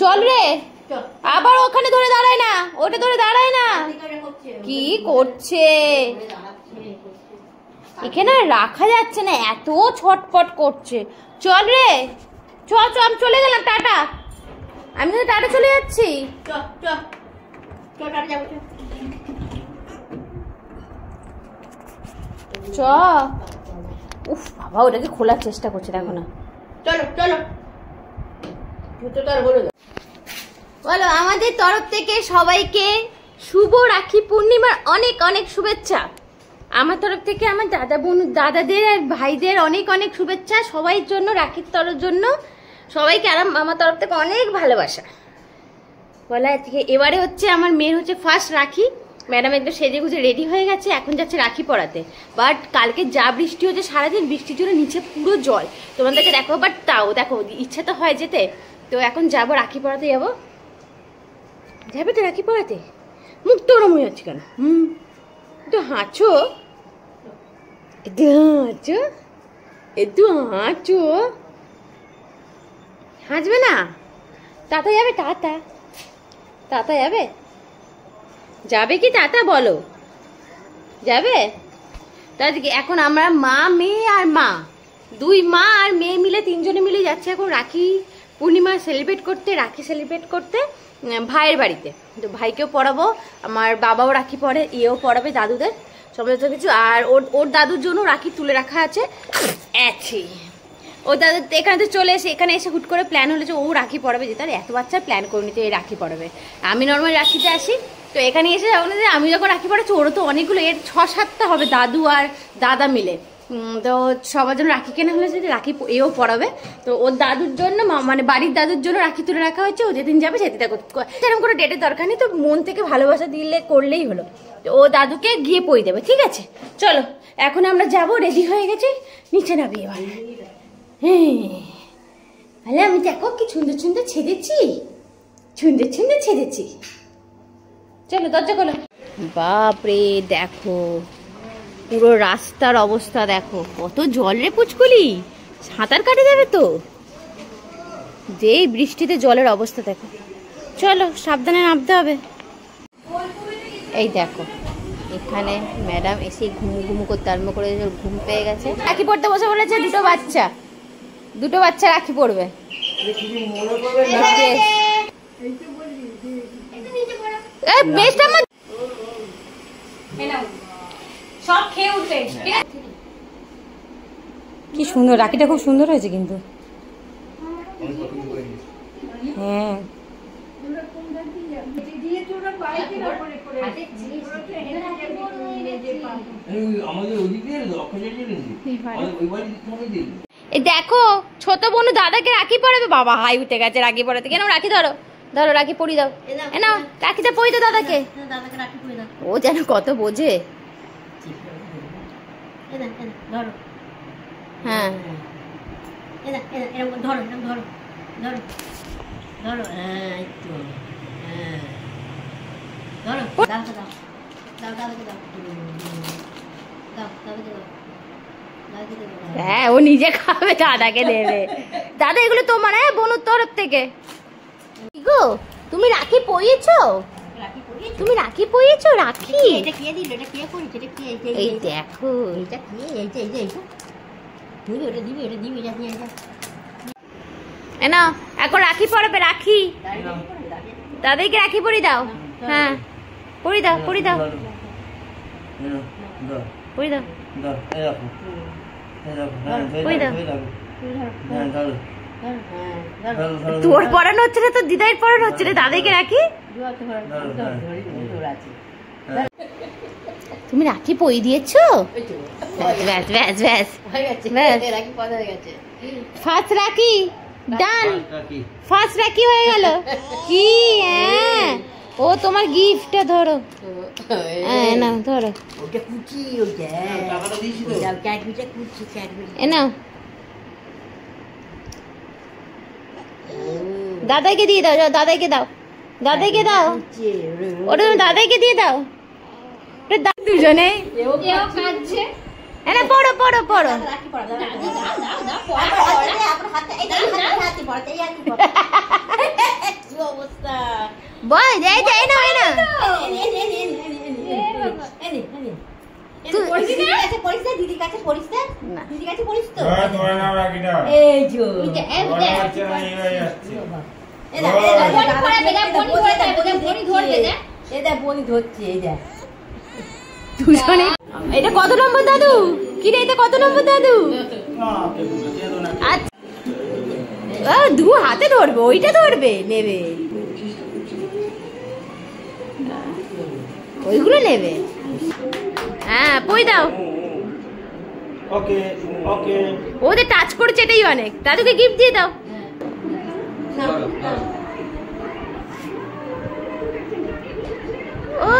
চল রে, আবার ওখানে ধরে দাঁড়ায় না, ওটা ধরে দাঁড়ায় না। কি করছে এখানে, রাখা যাচ্ছে না, এত ছটপট করছে। চল রে, চল চল, আমি চলে গেলাম, টাটা। আমি তো টাটা চলে যাচ্ছি। চ, উফ বাবা, ওটাকে খোলার চেষ্টা করছে, দেখো না। চলো চলো, বলো আমাদের তরফ থেকে সবাইকে শুভ রাখি পূর্ণিমার অনেক অনেক শুভেচ্ছা। আমার তরফ থেকে আমার দাদা বোন, দাদাদের আর ভাইদের অনেক অনেক শুভেচ্ছা। সবাই জন্য, রাখির তরফ জন্য সবাইকে আমার তরফ থেকে অনেক ভালোবাসা বলা। আজকে এবারে হচ্ছে আমার মেয়ের হচ্ছে ফার্স্ট রাখি। ম্যাডাম একদম সেজে গুজে রেডি হয়ে গেছে, এখন যাচ্ছে রাখি পরাতে। বাট কালকে যা বৃষ্টি হচ্ছে, সারাদিন বৃষ্টির জন্য নিচে পুরো জল, তোমাদেরকে দেখো। বাট তাও দেখো, ইচ্ছা তো হয় যেতে। তো এখন যাবো, রাখি পরাতে যাবো। যাবে তো রাখি পরাতে? মুখ তো ওরম হয়ে যাচ্ছে কেন? একটু হাঁচো, একটু হাঁচো, একটু হাঁচো। হাসবে না? তাতা যাবে? তাতা তাতা যাবে? যাবে কি তাতা বলো? যাবে? তাহলে এখন আমরা মা, মেয়ে আর মা, দুই মা আর মেয়ে মিলে, তিনজনে মিলে যাচ্ছে এখন রাখি পূর্ণিমা সেলিব্রেট করতে, রাখি সেলিব্রেট করতে ভাইয়ের বাড়িতে। তো ভাইকেও পড়াবো, আমার বাবাও রাখি পড়ে, ইয়েও পড়াবে দাদুদের সমস্ত কিছু। আর ওর দাদুর জন্য রাখি তুলে রাখা আছে। ও দাদু এখানে তো চলে এসে, এখানে এসে হুট করে প্ল্যান হলো যে ও রাখি পড়াবে, যে তার এত বাচ্চা প্ল্যান করে নিতে এই রাখি পড়াবে। আমি নর্মাল রাখিতে আসি, তো এখানে এসে যাবো না যে আমি যখন রাখি পড়াচ্ছি, ওরও তো অনেকগুলো, এর 6-7টা হবে দাদু আর দাদা মিলে। তো সবার জন্য রাখি কেনা হলে যে রাখি এও পড়াবে। তো ওর দাদুর জন্য, মানে বাড়ির দাদুর জন্য রাখি তুলে রাখা হচ্ছে। ও যেদিন যাবে সেদিন সেরকম কোনো ডেটের দরকার নেই, তো মন থেকে ভালোবাসা দিলে করলেই হলো। তো ও দাদুকে গিয়ে পড়ে দেবে, ঠিক আছে? চলো এখন আমরা যাবো, রেডি হয়ে গেছি, নিচে নামি এবার। হ্যাঁ, আমি দেখো কি সুন্দর সুন্দর ছেড়েছি, সুন্দর সুন্দর ছেড়েছি। চলো দরজা খোলো। বাপরে দেখো পুরো রাস্তার অবস্থা, দেখো কত জল রে পুচকুলি, সাঁতার কাটে যাবে তো, যেই বৃষ্টিতে জলের অবস্থা দেখো। চলো সাবধানে নামতে হবে। এই দেখো এখানে ম্যাডাম এসে ঘুমু করতে আরম্ভ করে, ঘুম পেয়ে গেছে। রাখি পড়তে বসে বলেছে, দুটো বাচ্চা রাখি পড়বে। কি সুন্দর রাখিটা, খুব সুন্দর হয়েছে কিন্তু। হ্যাঁ দেখো ছোট বোনু দাদাকে রাখি পরাবে। বাবা হাই উঠে গেছে রাখি পরাতে। কেন? রাখি ধরো, ধরো রাখি পরিয়ে দাও। না রাখিটা পরিয়ে দাও দাদাকে। ও যেন কত বোঝে। হ্যাঁ হ্যাঁ, ও নিজে খাবে, দাদাকে দেবে। দাদা এগুলো তোমার, হ্যাঁ বোনুর তরফ থেকে। গো তুমি রাখি পরিয়েছো? তুমি রাখি পরিয়েছো? রাখি এই দেখো, না এখন রাখি পরাবে। রাখি দাদাকে রাখি পরিয়ে দাও। হ্যাঁ পরিয়ে দাও, পরিয়ে দাও, পরিয়ে দাও, পরিয়ে দাও। তোর পড়ানো হচ্ছে না, তোর দিদাইয়ের পড়ানো হচ্ছে না, দাদাকে রাখি। তুমি রাখি পরিয়ে দিয়েছো? ব্যাস ব্যাস ব্যাস, ফার্স্ট রাখি ডান, ফার্স্ট রাখি হয়ে গেল। কি হ্যাঁ, ও তোমার গিফটটা ধরো। হ্যাঁ নাও ধরো, নাও দাদাকে দিয়ে দাও, দাদাকে দাও, দাদাকে দাও, ওটা দাদাকে দিয়ে দাও। দুজনে পড়ো পড়ো পড়ো। বল যাই যাই না হয় না দিদির কাছে পড়িস তো দিদির কাছে পড়িস তো এই যে বনি ধরছে এই দেখ এটা কত নম্বর দাদু? কি রে এটা কত নম্বর দাদু? আচ্ছা দু হাতে ধরবে, ওইটা ধরবে নেবে, ওইগুলো নেবে। হ্যাঁ পই দাও। ওকে ওকে ওদের টাচ করেছে এটাই অনেক। দাদুকে গিফট দিয়ে দাও। ও